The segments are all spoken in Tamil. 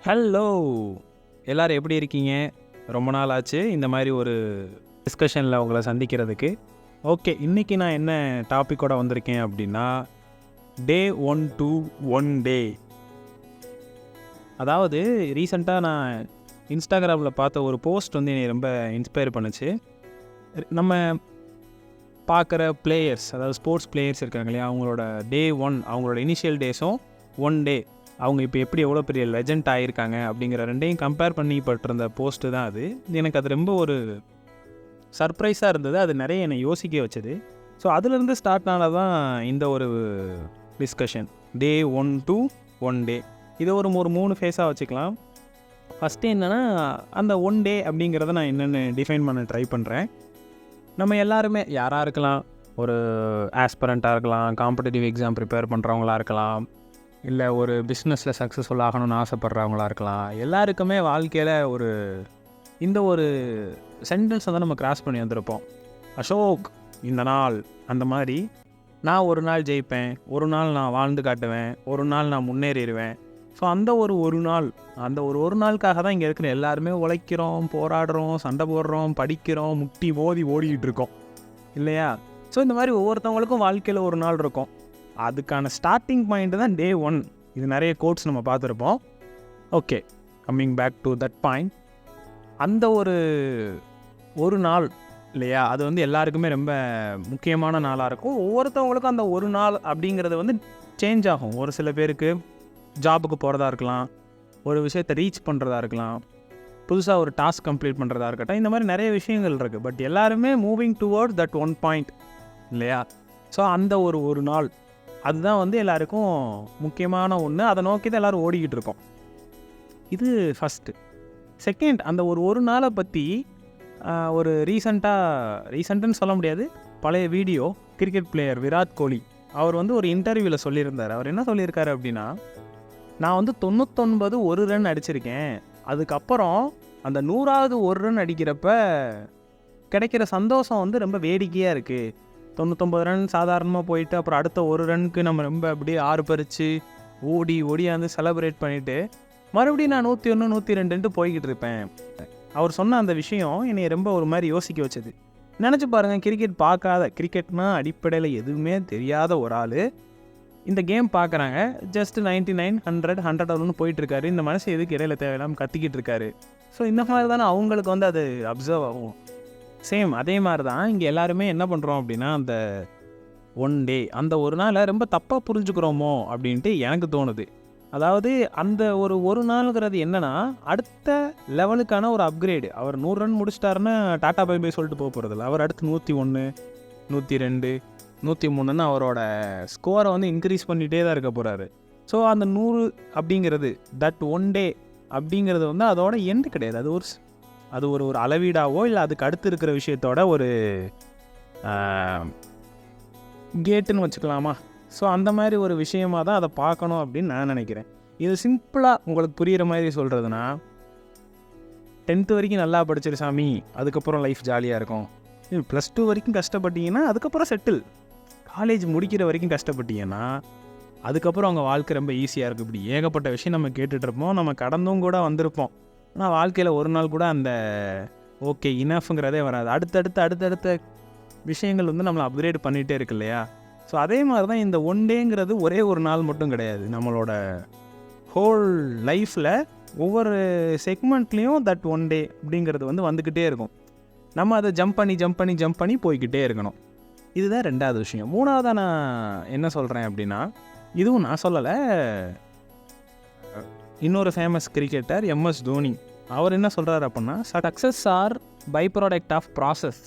ஹலோ! எல்லாரும் எப்படி இருக்கீங்க? ரொம்ப நாள் ஆச்சு இந்த மாதிரி ஒரு டிஸ்கஷனில் உங்களை சந்திக்கிறதுக்கு. ஓகே, இன்றைக்கி நான் என்ன டாப்பிக்கோட வந்திருக்கேன் அப்படின்னா, டே 1 to 1 டே. அதாவது ரீசெண்டாக நான் இன்ஸ்டாகிராமில் பார்த்த ஒரு போஸ்ட் வந்து என்னை ரொம்ப இன்ஸ்பயர் பண்ணுச்சு. நம்ம பார்க்குற பிளேயர்ஸ், அதாவது ஸ்போர்ட்ஸ் பிளேயர்ஸ் இருக்காங்க இல்லையா, அவங்களோட டே 1, அவங்களோட இனிஷியல் டேஸும் 1 டே, அவங்க இப்போ எப்படி எவ்வளோ பெரிய லெஜண்ட் ஆகியிருக்காங்க அப்படிங்கிற ரெண்டையும் கம்பேர் பண்ணி பட்டிருந்த போஸ்ட்டு தான் அது. எனக்கு அது ரொம்ப ஒரு சர்ப்ரைஸாக இருந்தது. அது நிறைய என்னை யோசிக்க வச்சது. ஸோ அதுலேருந்து ஸ்டார்ட் ஆனதான் இந்த ஒரு டிஸ்கஷன், டே 1 to 1 டே. இதை ஒரு 3 ஃபேஸாக வச்சுக்கலாம். ஃபஸ்ட்டு என்னென்னா, அந்த 1 டே அப்படிங்கிறத நான் என்னென்னு டிஃபைன் பண்ண ட்ரை பண்ணுறேன். நம்ம எல்லாருமே யாராக இருக்கலாம், ஒரு ஆஸ்பரண்ட்டாக இருக்கலாம், காம்படிட்டிவ் எக்ஸாம் ப்ரிப்பேர் பண்ணுறவங்களா இருக்கலாம், இல்லை ஒரு பிஸ்னஸில் சக்ஸஸ்ஃபுல் ஆகணும்னு ஆசைப்பட்றவங்களா இருக்கலாம். எல்லாருக்குமே வாழ்க்கையில் இந்த ஒரு சென்டென்ஸை தான் நம்ம கிராஸ் பண்ணி வந்திருப்போம். அசோக் இந்த நாள், அந்த மாதிரி நான் ஒரு நாள் ஜெயிப்பேன், ஒரு நாள் நான் வாழ்ந்து காட்டுவேன், ஒரு நாள் நான் முன்னேறிடுவேன். ஸோ அந்த ஒரு நாள், அந்த ஒரு நாளுக்காக தான் இங்கே இருக்கிற எல்லாருமே உழைக்கிறோம், போராடுறோம், சண்டை போடுறோம், படிக்கிறோம், முட்டி மோதி ஓடிக்கிட்டு இருக்கோம் இல்லையா? ஸோ இந்த மாதிரி ஒவ்வொருத்தவங்களுக்கும் வாழ்க்கையில் ஒரு நாள் இருக்கும். அதுக்கான ஸ்டார்டிங் பாயிண்ட் தான் டே 1. இது நிறைய கோட்ஸ் நம்ம பார்த்துருப்போம். Okay, coming back to that point. அந்த ஒரு நாள் இல்லையா, அது வந்து எல்லாருக்குமே ரொம்ப முக்கியமான நாளாக இருக்கும். ஒவ்வொருத்தவங்களுக்கும் அந்த ஒரு நாள் அப்படிங்கிறது வந்து சேஞ்ச் ஆகும். ஒரு சில பேருக்கு ஜாபுக்கு போகிறதா இருக்கலாம், ஒரு விஷயத்தை ரீச் பண்ணுறதா இருக்கலாம், புதுசாக ஒரு டாஸ்க் கம்ப்ளீட் பண்ணுறதா இருக்கட்டும். இந்த மாதிரி நிறைய விஷயங்கள் இருக்குது. பட் எல்லாருமே moving towards that one point இல்லையா? ஸோ அந்த ஒரு நாள் அதுதான் வந்து எல்லாருக்கும் முக்கியமான ஒன்று. அதை நோக்கி தான் எல்லோரும் ஓடிக்கிட்டு இருக்கோம். இது ஃபஸ்ட்டு. செகண்ட், அந்த ஒரு நாளை பற்றி ஒரு ரீசெண்டான்னு சொல்ல முடியாது, பழைய video, cricket player Virat Kohli அவர் வந்து ஒரு இன்டர்வியூவில் சொல்லியிருந்தார். அவர் என்ன சொல்லியிருக்காரு அப்படின்னா, நான் வந்து 99 ஒரு ரன் அடிச்சிருக்கேன், அதுக்கப்புறம் அந்த 100வது ஒரு ரன் அடிக்கிறப்ப கிடைக்கிற சந்தோஷம் வந்து ரொம்ப வேடிக்கையாக இருக்குது. 99 ரன் சாதாரணமாக போயிட்டு அப்புறம் அடுத்த ஒரு ரனுக்கு நம்ம ரொம்ப அப்படியே ஆர்ப்பரித்து ஓடியாந்து செலப்ரேட் பண்ணிவிட்டு மறுபடியும் நான் 101 102 போய்கிட்டு இருப்பேன். அவர் சொன்ன அந்த விஷயம் என்னை ரொம்ப ஒரு மாதிரி யோசிக்க வச்சது. நினச்சி பாருங்கள், கிரிக்கெட்னா அடிப்படையில் எதுவுமே தெரியாத ஒரு ஆள் இந்த கேம் பார்க்குறாங்க. ஜஸ்ட் 99 100 101 போயிட்டுருக்காரு. இந்த மனசு எதுக்கு இடையில தேவையில்லாமல் கத்திக்கிட்டு இருக்காரு. ஸோ இந்த மாதிரி தானே அவங்களுக்கு வந்து அது அப்சர்வ் ஆகும். சேம் அதே மாதிரி தான் இங்கே எல்லாருமே என்ன பண்ணுறோம் அப்படின்னா, அந்த 1 டே, அந்த ஒரு நாளை ரொம்ப தப்பாக புரிஞ்சுக்கிறோமோ அப்படின்ட்டு எனக்கு தோணுது. அதாவது அந்த ஒரு நாளுங்கிறது என்னென்னா, அடுத்த லெவலுக்கான ஒரு அப்கிரேடு. அவர் 100 ரன் முடிச்சிட்டாருன்னா டாட்டா பை பை சொல்லிட்டு போக போகிறதில்ல. அவர் அடுத்து 101 102 103ன்னு அவரோட ஸ்கோரை வந்து இன்க்ரீஸ் பண்ணிகிட்டே தான் இருக்க போகிறாரு. ஸோ அந்த 100 அப்படிங்கிறது, தட் 1 டே அப்படிங்கிறது வந்து அதோட எண்டு கிடையாது. அது ஒரு அளவீடாவோ இல்லை அதுக்கு அடுத்து இருக்கிற விஷயத்தோட ஒரு கேட்டுன்னு வச்சுக்கலாமா? ஸோ அந்த மாதிரி ஒரு விஷயமாக தான் அதை பார்க்கணும் அப்படின்னு நான் நினைக்கிறேன். இது சிம்பிளாக உங்களுக்கு புரிகிற மாதிரி சொல்கிறதுனா, 10th வரைக்கும் நல்லா படிச்சிரு சாமி, அதுக்கப்புறம் லைஃப் ஜாலியாக இருக்கும். +2 வரைக்கும் கஷ்டப்பட்டீங்கன்னா அதுக்கப்புறம் செட்டில். காலேஜ் முடிக்கிற வரைக்கும் கஷ்டப்பட்டீங்கன்னா அதுக்கப்புறம் அவங்க வாழ்க்கை ரொம்ப ஈஸியாக இருக்குது. இப்படி ஏகப்பட்ட விஷயம் நம்ம கேட்டுட்ருப்போம், நம்ம கடந்தும் கூட வந்திருப்போம். ஆனால் வாழ்க்கையில் ஒரு நாள் கூட அந்த ஓகே இனஃப்ங்கிறதே வராது. அடுத்தடுத்த விஷயங்கள் வந்து நம்மளை அப்கிரேட் பண்ணிகிட்டே இருக்கு இல்லையா? ஸோ அதே மாதிரி தான் இந்த 1 டேங்கிறது ஒரே ஒரு நாள் மட்டும் கிடையாது. நம்மளோட ஹோல் லைஃப்பில் ஒவ்வொரு செக்மெண்ட்லேயும் தட் 1 டே அப்படிங்கிறது வந்து வந்துக்கிட்டே இருக்கும். நம்ம அதை ஜம்ப் பண்ணி போய்கிட்டே இருக்கணும். இதுதான் 2வது விஷயம். 3வதாக நான் என்ன சொல்கிறேன் அப்படின்னா, இதுவும் நான் சொல்லலை, இன்னொரு ஃபேமஸ் கிரிக்கெட்டர் MS தோனி அவர் என்ன சொல்கிறார் அப்படின்னா, success are by product of process.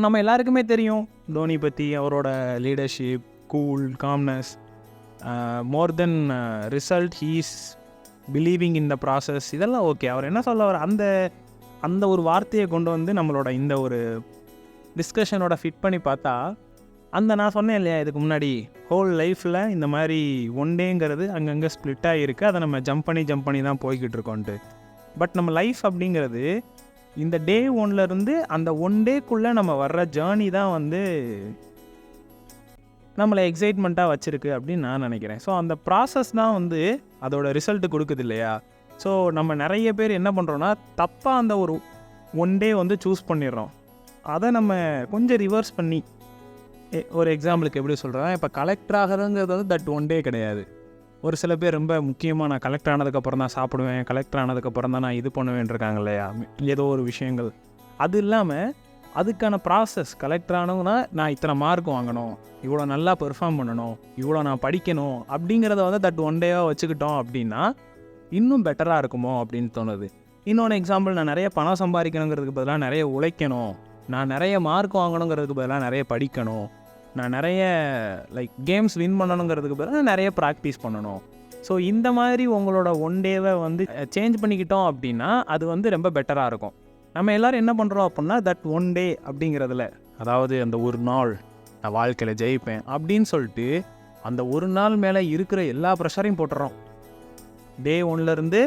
நம்ம எல்லாருக்குமே தெரியும் தோனி பற்றி, அவரோட leadership, cool, calmness, more than result, he's believing in the process. இதெல்லாம் ஓகே. அவர் என்ன சொல்ல வர அந்த ஒரு வார்த்தையை கொண்டு வந்து நம்மளோட இந்த ஒரு டிஸ்கஷனோட ஃபிட் பண்ணி பார்த்தா, அந்த நான் சொன்னேன் இல்லையா இதுக்கு முன்னாடி, ஹோல் லைஃப்பில் இந்த மாதிரி 1 டேங்கிறது அங்கங்கே ஸ்ப்ளிட் ஆகிருக்கு. அதை நம்ம ஜம்ப் பண்ணி தான் போய்கிட்டு இருக்கோன்ட்டு. பட் நம்ம லைஃப் அப்படிங்கிறது இந்த டே 1லேருந்து அந்த 1 டேக்குள்ளே நம்ம வர்ற ஜேர்னி தான் வந்து நம்மளை எக்ஸைட்மெண்ட்டாக வச்சுருக்கு அப்படின்னு நான் நினைக்கிறேன். ஸோ அந்த ப்ராசஸ் தான் வந்து அதோட ரிசல்ட்டு கொடுக்குது இல்லையா? ஸோ நம்ம நிறைய பேர் என்ன பண்ணுறோன்னா தப்பாக அந்த ஒரு ஒன் டே வந்து சூஸ் பண்ணிடுறோம். அதை நம்ம கொஞ்சம் ரிவர்ஸ் பண்ணி ஒரு எக்ஸாம்பிளுக்கு எப்படி சொல்கிறேன், இப்போ கலெக்டர் ஆகிறதுங்கிறது வந்து தட் ஒன் டே கிடையாது. ஒரு சில பேர் ரொம்ப முக்கியமாக நான் கலெக்டர் ஆனதுக்கப்புறம் தான் சாப்பிடுவேன், கலெக்டர் ஆனதுக்கப்புறம் தான் நான் இது பண்ணுவேன் இருக்காங்க இல்லையா, ஏதோ ஒரு விஷயங்கள். அது இல்லாமல் அதுக்கான ப்ராசஸ், கலெக்டர் ஆனவங்கன்னா நான் இத்தனை மார்க் வாங்கணும், இவ்வளோ நல்லா பெர்ஃபார்ம் பண்ணணும், இவ்வளோ நான் படிக்கணும் அப்படிங்கிறத வந்து தட் ஒன் டேவாக வச்சுக்கிட்டோம் அப்படின்னா இன்னும் பெட்டராக இருக்குமோ அப்படின்னு தோணுது. இன்னொன்று எக்ஸாம்பிள், நான் நிறைய பணம் சம்பாதிக்கணுங்கிறதுக்கு பதிலாக நிறைய உழைக்கணும், நான் நிறைய மார்க் வாங்கணுங்கிறதுக்கு பதிலாக நிறைய படிக்கணும், நான் நிறைய கேம்ஸ் வின் பண்ணணுங்கிறதுக்கு பதிலாக நிறைய ப்ராக்டிஸ் பண்ணணும். ஸோ இந்த மாதிரி உங்களோட ஒன் டேவை வந்து சேஞ்ச் பண்ணிக்கிட்டோம் அப்படின்னா அது வந்து ரொம்ப பெட்டராக இருக்கும். நம்ம எல்லோரும் என்ன பண்ணுறோம் அப்படின்னா தட் ஒன் டே அப்படிங்கிறதுல, அதாவது அந்த ஒரு நாள் நான் வாழ்க்கையில் ஜெயிப்பேன் அப்படின்னு சொல்லிட்டு அந்த ஒரு நாள் மேலே இருக்கிற எல்லா ப்ரெஷரையும் போட்டுறோம். டே ஒன்லேருந்து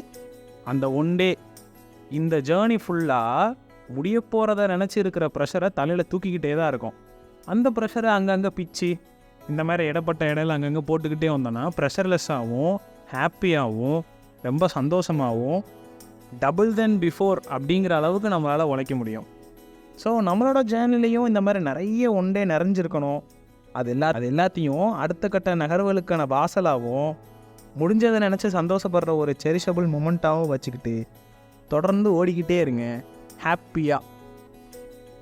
அந்த ஒன் டே இந்த ஜேர்னி ஃபுல்லாக முடிய போகிறத நினச்சி இருக்கிற ப்ரெஷரை தலையில் தூக்கிக்கிட்டே தான் இருக்கும். அந்த ப்ரெஷரை அங்கங்கே பிச்சு இந்த மாதிரி இடப்பட்ட இடையில அங்கங்கே போட்டுக்கிட்டே வந்தோன்னா ப்ரெஷர்லெஸ்ஸாகவும் ஹாப்பியாகவும் ரொம்ப சந்தோஷமாகவும் டபுள் தென் பிஃபோர் அப்படிங்கிற அளவுக்கு நம்மளால் உழைக்க முடியும். ஸோ நம்மளோட ஜேர்னிலையும் இந்த மாதிரி நிறைய ஒன் டே நிறைஞ்சிருக்கணும். அது எல்லாத்தையும் அடுத்த கட்ட நகர்வுகளுக்கான வாசலாகவும் முடிஞ்சதை நினச்சி சந்தோஷப்படுற ஒரு செரிஷபிள் மொமெண்ட்டாகவும் வச்சுக்கிட்டு தொடர்ந்து ஓடிக்கிட்டே இருங்க ஹாப்பியாக.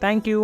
தேங்க்யூ.